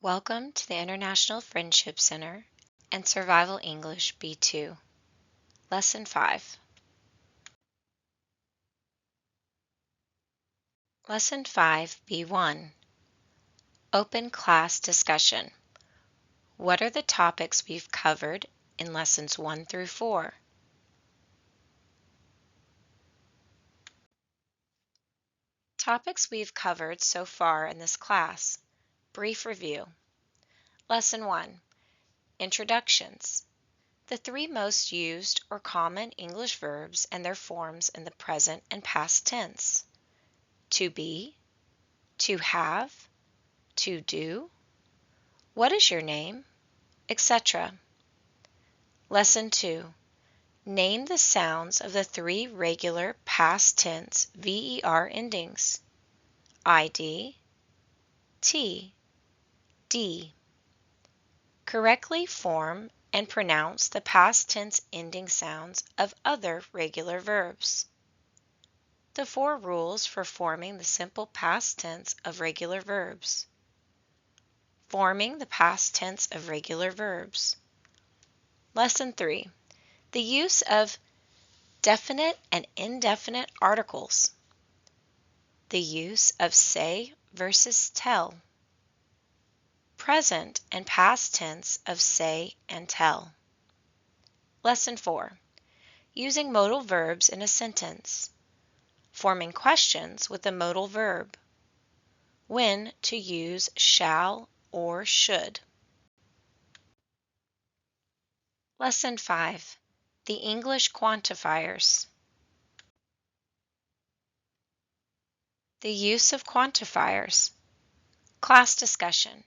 Welcome to the International Friendship Center and Survival English B2, Lesson 5. Lesson 5 B1, Open Class Discussion. What are the topics we've covered in Lessons 1 through 4? Topics we've covered so far in this class. Brief review. Lesson 1, Introductions. The three most used or common English verbs and their forms in the present and past tense. To be, to have, to do, what is your name, etc. Lesson 2. Name the sounds of the three regular past tense VER endings. ID, T, D. Correctly form and pronounce the past tense ending sounds of other regular verbs. The 4 rules for forming the simple past tense of regular verbs. Forming the past tense of regular verbs. Lesson 3. The use of definite and indefinite articles. The use of say versus tell. Present and past tense of say and tell. Lesson 4. Using modal verbs in a sentence. Forming questions with a modal verb. When to use shall or should. Lesson 5. The English quantifiers. The use of quantifiers. Class discussion.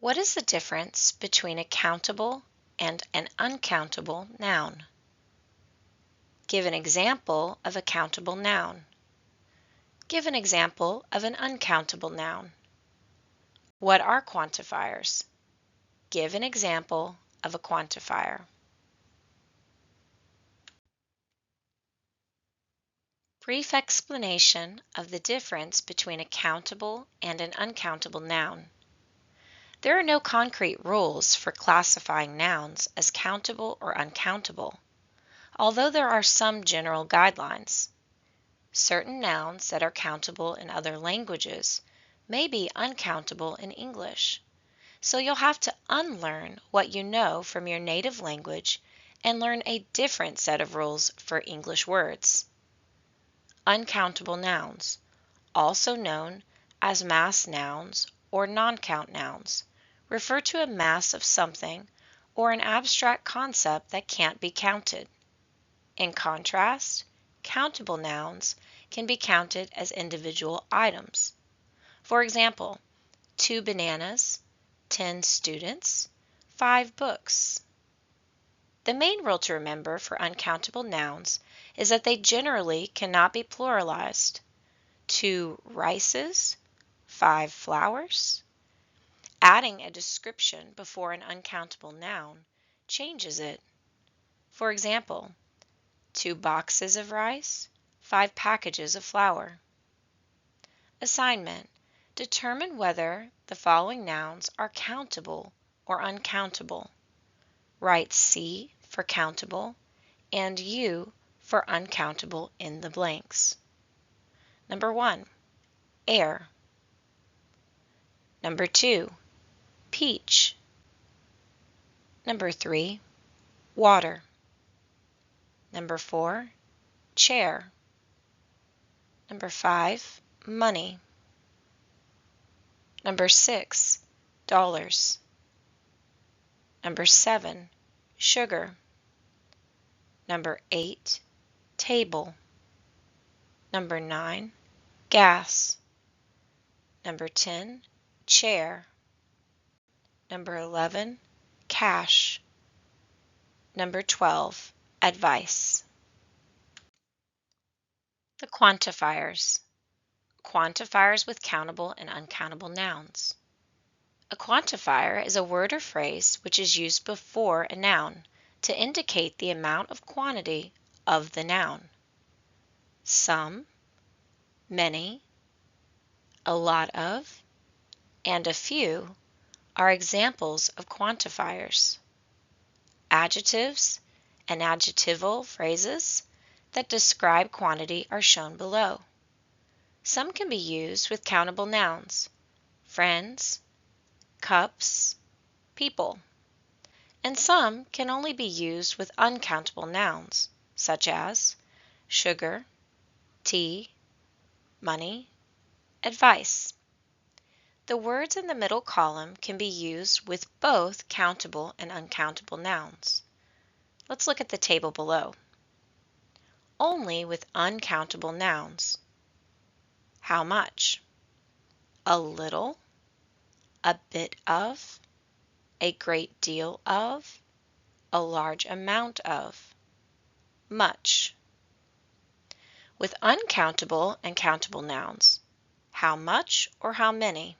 What is the difference between a countable and an uncountable noun? Give an example of a countable noun. Give an example of an uncountable noun. What are quantifiers? Give an example of a quantifier. Brief explanation of the difference between a countable and an uncountable noun. There are no concrete rules for classifying nouns as countable or uncountable, although there are some general guidelines. Certain nouns that are countable in other languages may be uncountable in English, so you'll have to unlearn what you know from your native language and learn a different set of rules for English words. Uncountable nouns, also known as mass nouns or non-count nouns, refer to a mass of something or an abstract concept that can't be counted. In contrast, countable nouns can be counted as individual items. For example, 2 bananas, 10 students, 5 books. The main rule to remember for uncountable nouns is that they generally cannot be pluralized. 2 rices, 5 flowers. Adding a description before an uncountable noun changes it. For example, 2 boxes of rice, 5 packages of flour. Assignment. Determine whether the following nouns are countable or uncountable. Write C for countable and U for uncountable in the blanks. Number 1, air. Number 2, peach. Number 3, water. Number 4, chair. Number 5, money. Number 6, dollars. Number 7, sugar. Number 8, table. Number 9, gas. Number 10, chair. Number 11, cash. Number 12, advice. The quantifiers. Quantifiers with countable and uncountable nouns. A quantifier is a word or phrase which is used before a noun to indicate the amount of quantity of the noun. Some, many, a lot of, and a few are examples of quantifiers. Adjectives and adjectival phrases that describe quantity are shown below. Some can be used with countable nouns, friends, cups, people, and some can only be used with uncountable nouns, such as sugar, tea, money, advice. The words in the middle column can be used with both countable and uncountable nouns. Let's look at the table below. Only with uncountable nouns. How much? A little, a bit of, a great deal of, a large amount of, much. With uncountable and countable nouns, how much or how many?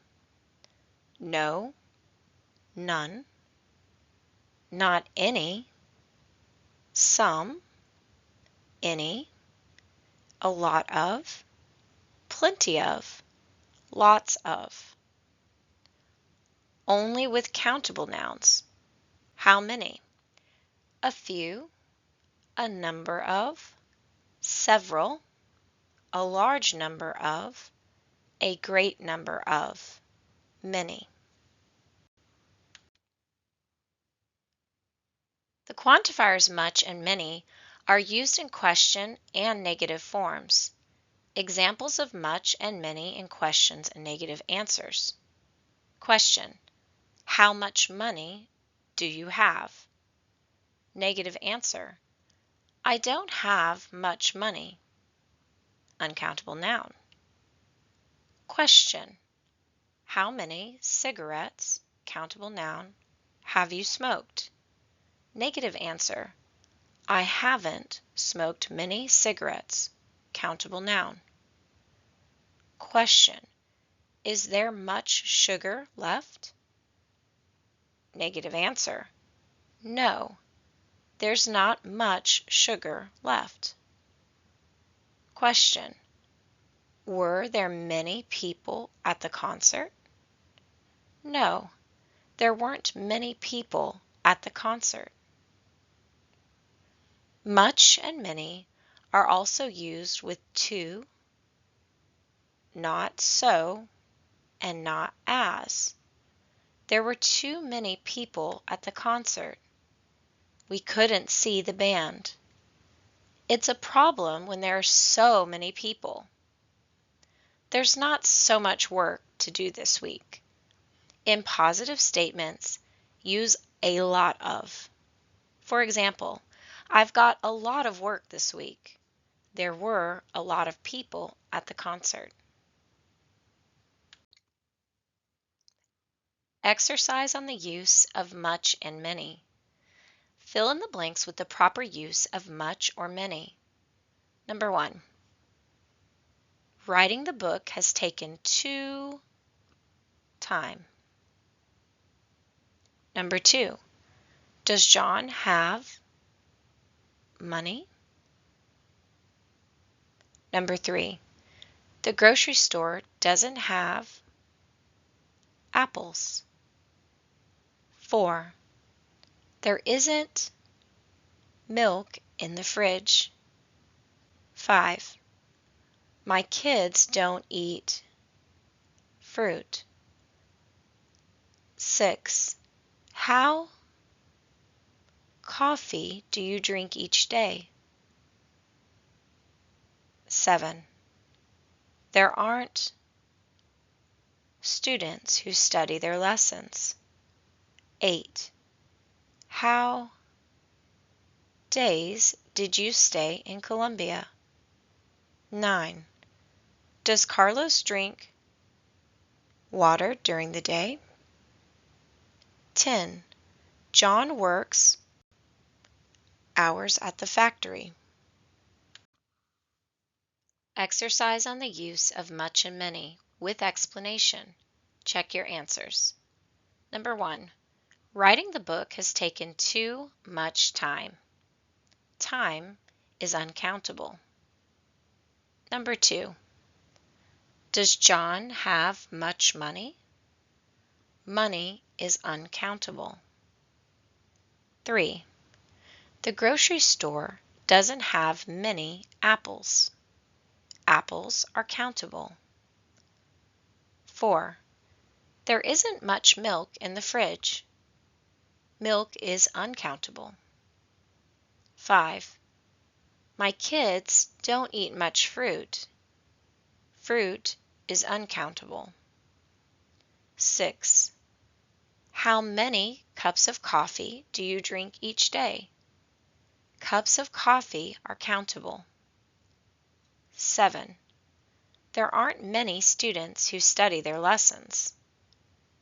No, none, not any, some, any, a lot of, plenty of, lots of. Only with countable nouns. How many? A few, a number of, several, a large number of, a great number of, many. The quantifiers much and many are used in question and negative forms. Examples of much and many in questions and negative answers. Question: how much money do you have? Negative answer: I don't have much money. Uncountable noun. Question: how many cigarettes, countable noun, have you smoked? Negative answer: I haven't smoked many cigarettes, countable noun. Question: is there much sugar left? Negative answer: no, there's not much sugar left. Question: were there many people at the concert? No, there weren't many people at the concert. Much and many are also used with to, not so, and not as. There were too many people at the concert. We couldn't see the band. It's a problem when there are so many people. There's not so much work to do this week. In positive statements, use a lot of. For example, I've got a lot of work this week. There were a lot of people at the concert. Exercise on the use of much and many. Fill in the blanks with the proper use of much or many. Number 1. Writing the book has taken too time. Number 2. Does John have money? Number 3. The grocery store doesn't have apples. 4. There isn't milk in the fridge. 5. My kids don't eat fruit. 6. How coffee do you drink each day? 7. There aren't students who study their lessons. 8. How days did you stay in Colombia? 9. Does Carlos drink water during the day? 10. John works hours at the factory. Exercise on the use of much and many with explanation. Check your answers. Number 1. Writing the book has taken too much time. Time is uncountable. Number 2. Does John have much money? Money is uncountable. 3. The grocery store doesn't have many apples. Apples are countable. 4. There isn't much milk in the fridge. Milk is uncountable. 5. My kids don't eat much fruit. Fruit is uncountable. 6. How many cups of coffee do you drink each day? Cups of coffee are countable. 7. There aren't many students who study their lessons.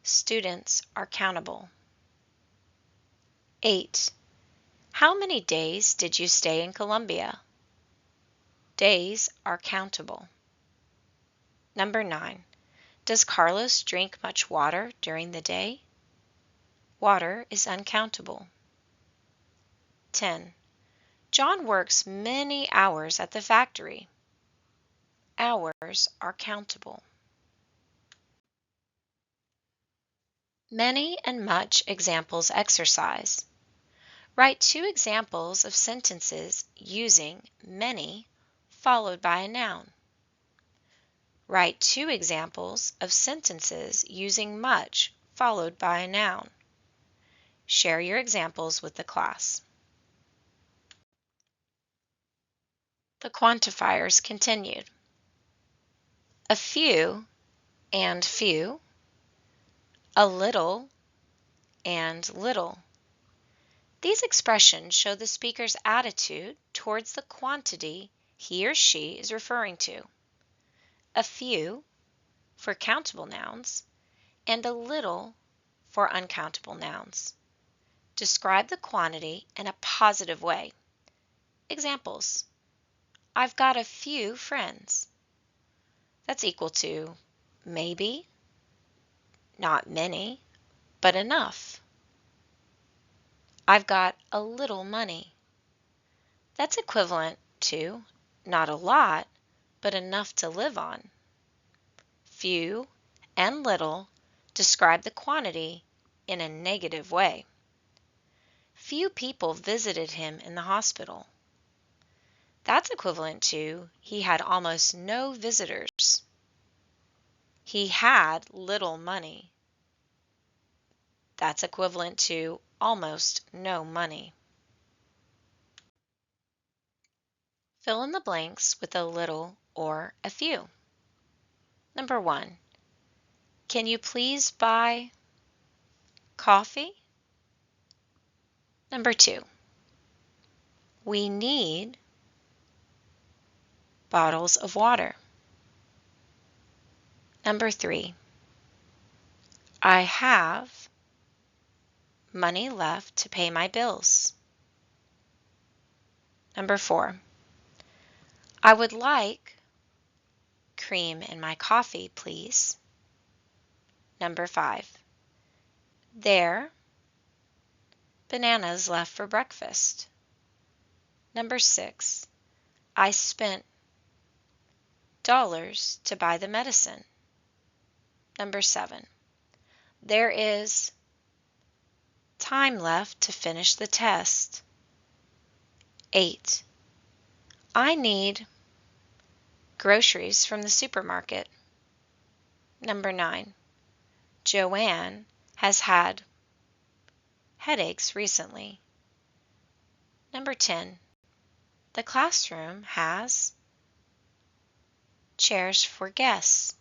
Students are countable. 8. How many days did you stay in Colombia? Days are countable. Number 9. Does Carlos drink much water during the day? Water is uncountable. 10. John works many hours at the factory. Hours are countable. Many and much examples exercise. Write 2 examples of sentences using many followed by a noun. Write 2 examples of sentences using much followed by a noun. Share your examples with the class. The quantifiers continued. A few and few, a little and little. These expressions show the speaker's attitude towards the quantity he or she is referring to. A few for countable nouns and a little for uncountable nouns. Describe the quantity in a positive way. Examples: I've got a few friends. That's equal to maybe, not many, but enough. I've got a little money. That's equivalent to not a lot, but enough to live on. Few and little describe the quantity in a negative way. Few people visited him in the hospital. That's equivalent to he had almost no visitors. He had little money. That's equivalent to almost no money. Fill in the blanks with a little or a few. Number 1. Can you please buy coffee? Number 2. We need bottles of water. Number 3. I have money left to pay my bills. Number 4. I would like cream in my coffee, please. Number 5. There, bananas left for breakfast. Number 6. I spent dollars to buy the medicine. Number 7. There is time left to finish the test. 8. I need groceries from the supermarket. Number 9. Joanne has had headaches recently. Number 10. The classroom has chairs for guests.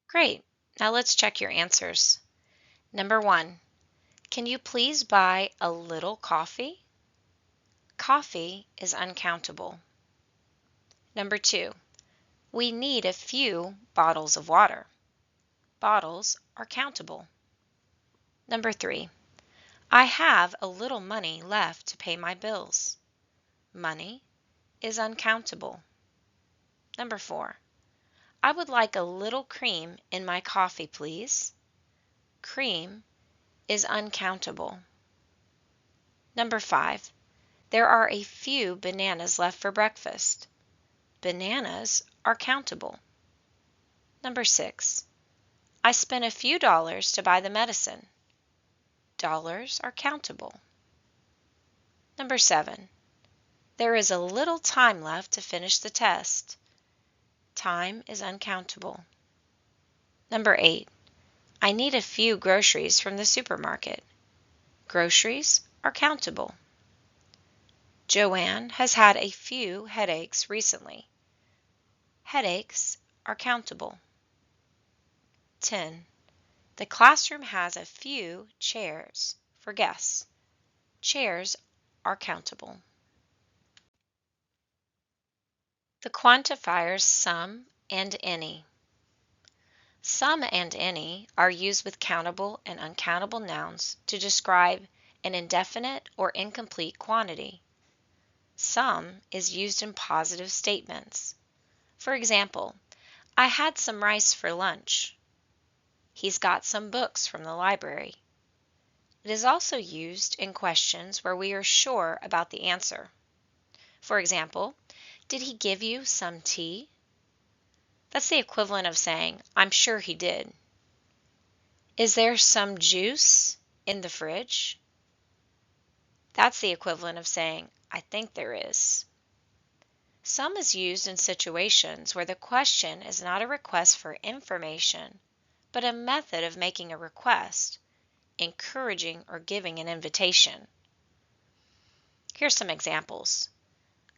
Great. Now let's check your answers. Number 1. Can you please buy a little coffee? Coffee is uncountable. Number 2. We need a few bottles of water. Bottles are countable. Number 3. I have a little money left to pay my bills. Money is uncountable. Number 4. I would like a little cream in my coffee, please. Cream is uncountable. Number 5. There are a few bananas left for breakfast. Bananas are countable. Number 6. I spent a few dollars to buy the medicine. Dollars are countable. Number 7. There is a little time left to finish the test. Time is uncountable. Number 8. I need a few groceries from the supermarket. Groceries are countable. Joanne has had a few headaches recently. Headaches are countable. 10. The classroom has a few chairs for guests. Chairs are countable. The quantifiers some and any. Some and any are used with countable and uncountable nouns to describe an indefinite or incomplete quantity. Some is used in positive statements. For example, I had some rice for lunch. He's got some books from the library. It is also used in questions where we are sure about the answer. For example, did he give you some tea? That's the equivalent of saying, I'm sure he did. Is there some juice in the fridge? That's the equivalent of saying, I think there is. Some is used in situations where the question is not a request for information, but a method of making a request, encouraging or giving an invitation. Here's some examples.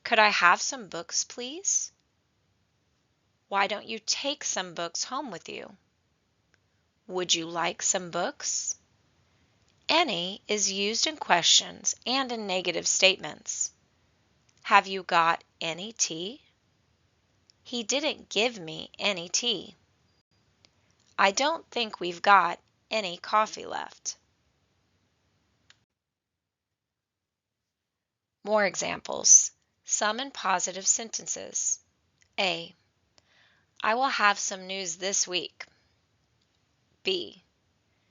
Could I have some books, please? Why don't you take some books home with you? Would you like some books? Any is used in questions and in negative statements. Have you got any tea? He didn't give me any tea. I don't think we've got any coffee left. More examples. Some in positive sentences. A. I will have some news this week. B.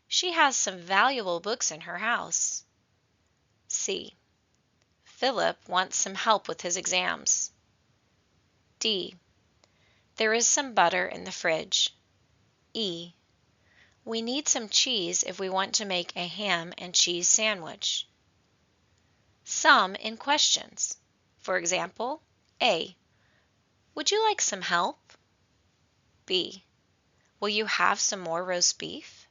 She has some valuable books in her house. C. Philip wants some help with his exams. D. There is some butter in the fridge. E. We need some cheese if we want to make a ham and cheese sandwich. Some in questions. For example, A. Would you like some help? B. Will you have some more roast beef?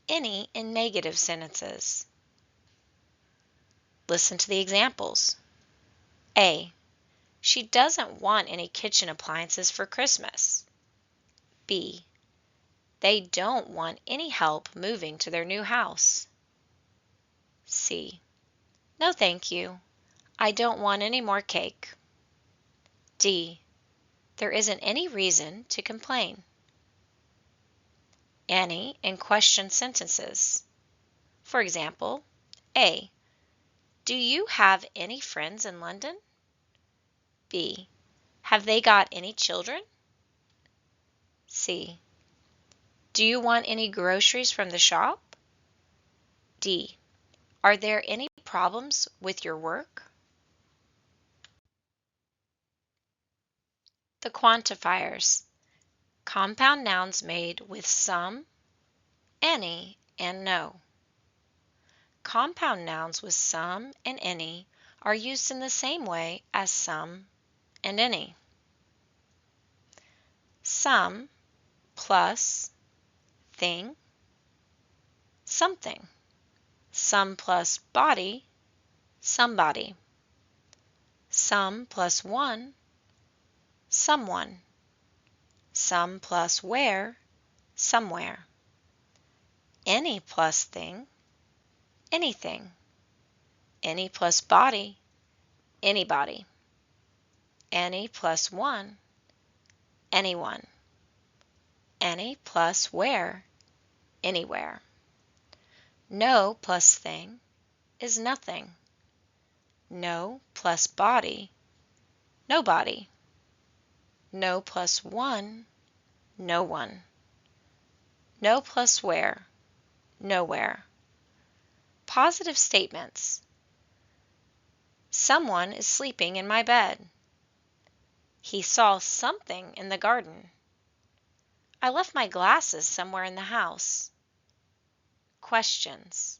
Any in negative sentences. Listen to the examples. A. She doesn't want any kitchen appliances for Christmas. B. They don't want any help moving to their new house. C. No, thank you. I don't want any more cake. D. There isn't any reason to complain. Any in question sentences. For example, A. Do you have any friends in London? B. Have they got any children? C. Do you want any groceries from the shop? D. Are there any problems with your work? The quantifiers. Compound nouns made with some, any, and no. Compound nouns with some and any are used in the same way as some and any. Some plus thing, something. Some plus body, somebody. Some plus one, someone. Some plus where, somewhere. Any plus thing, anything. Any plus body, anybody. Any plus one, anyone. Any plus where, anywhere. No plus thing is nothing. No plus body, nobody. No plus one, no one. No plus where, nowhere. Positive statements. Someone is sleeping in my bed. He saw something in the garden. I left my glasses somewhere in the house. Questions.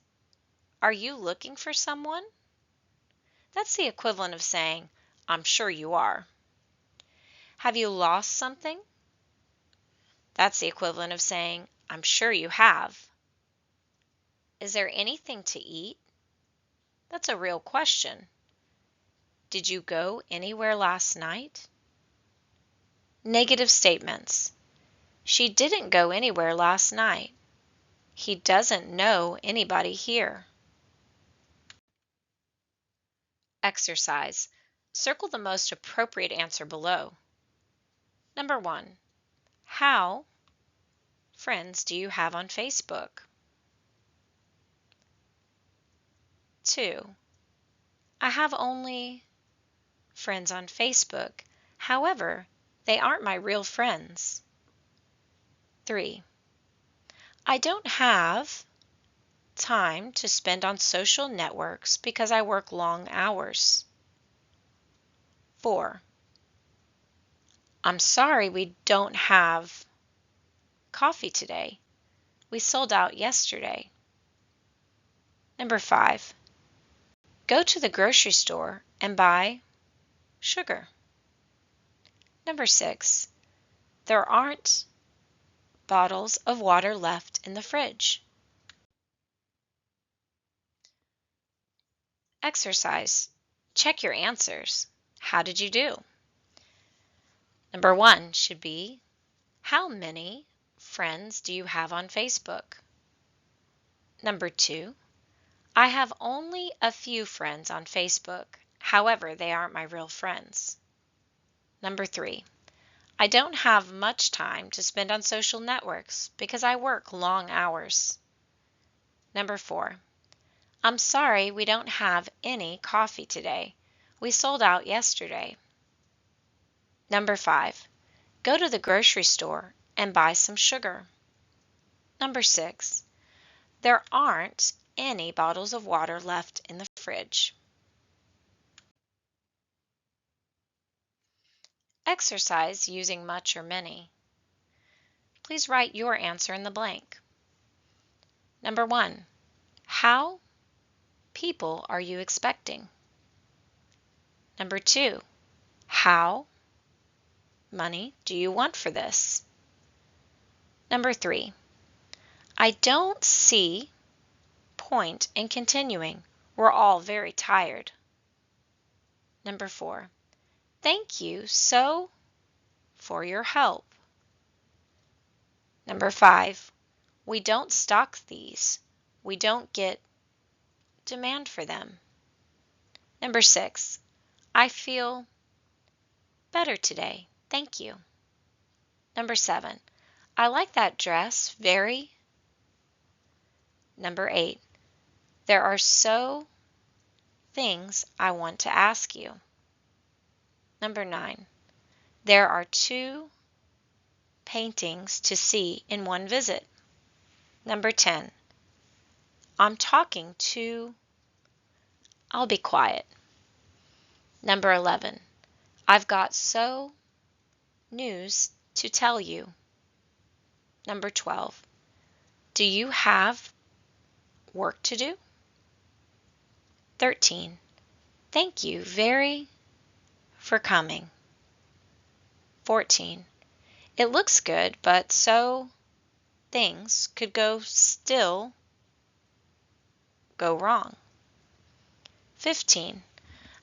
Are you looking for someone? That's the equivalent of saying, I'm sure you are. Have you lost something? That's the equivalent of saying, I'm sure you have. Is there anything to eat? That's a real question. Did you go anywhere last night? Negative statements. She didn't go anywhere last night. He doesn't know anybody here. Exercise. Circle the most appropriate answer below. Number 1. How friends do you have on Facebook? 2. I have only friends on Facebook. However, they aren't my real friends. 3. I don't have time to spend on social networks because I work long hours. 4. I'm sorry we don't have coffee today. We sold out yesterday. Number 5. Go to the grocery store and buy sugar. Number 6. There aren't bottles of water left in the fridge. Exercise. Check your answers. How did you do? Number 1 should be, how many friends do you have on Facebook? Number 2, I have only a few friends on Facebook. However, they aren't my real friends. Number 3, I don't have much time to spend on social networks because I work long hours. Number 4, I'm sorry we don't have any coffee today. We sold out yesterday. Number 5, go to the grocery store and buy some sugar. Number 6, there aren't any bottles of water left in the fridge. Exercise using much or many. Please write your answer in the blank. Number 1, how people are you expecting? Number 2, how money do you want for this? Number 3, I don't see point in continuing. We're all very tired. Number 4, thank you so for your help. Number 5, we don't stock these. We don't get demand for them. Number 6, I feel better today. Thank you. Number 7, I like that dress very. Number 8, there are so things I want to ask you. Number 9, there are 2 paintings to see in one visit. Number 10, I'm talking to. I'll be quiet. Number 11, I've got so news to tell you. Number 12, do you have work to do? 13, thank you very for coming. 14, it looks good, but so things could still go wrong. 15,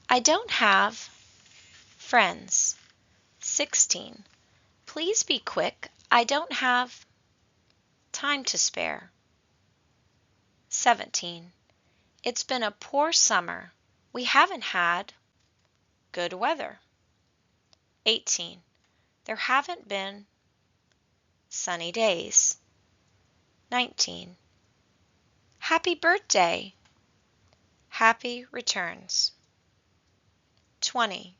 I don't have friends. 16, please be quick. I don't have time to spare. 17, it's been a poor summer. We haven't had good weather. 18, there haven't been sunny days. 19, happy birthday. Happy returns. 20,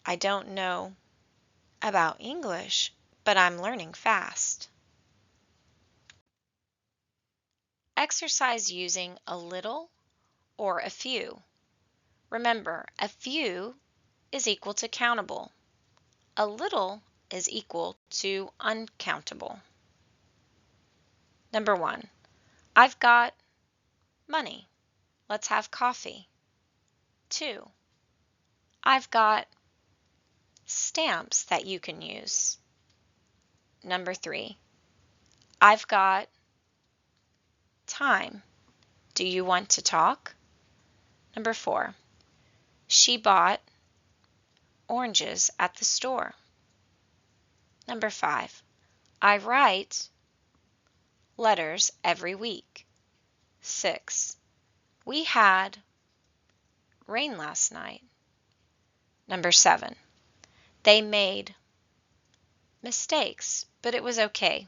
I don't know about English, but I'm learning fast. Exercise using a little or a few. Remember, a few is equal to countable. A little is equal to uncountable. Number 1. I've got money. Let's have coffee. 2. I've got stamps that you can use. Number 3. I've got time. Do you want to talk? Number 4. She bought oranges at the store. Number 5. I write letters every week. 6. We had rain last night. Number 7. They made mistakes, but it was okay.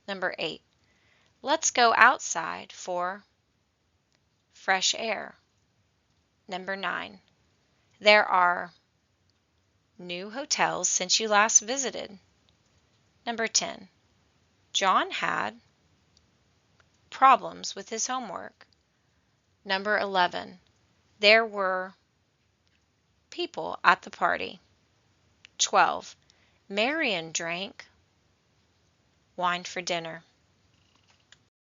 Number 8. Let's go outside for fresh air. Number 9. There are new hotels since you last visited. Number 10. John had problems with his homework. Number 11. There were people at the party. 12. Marion drank wine for dinner.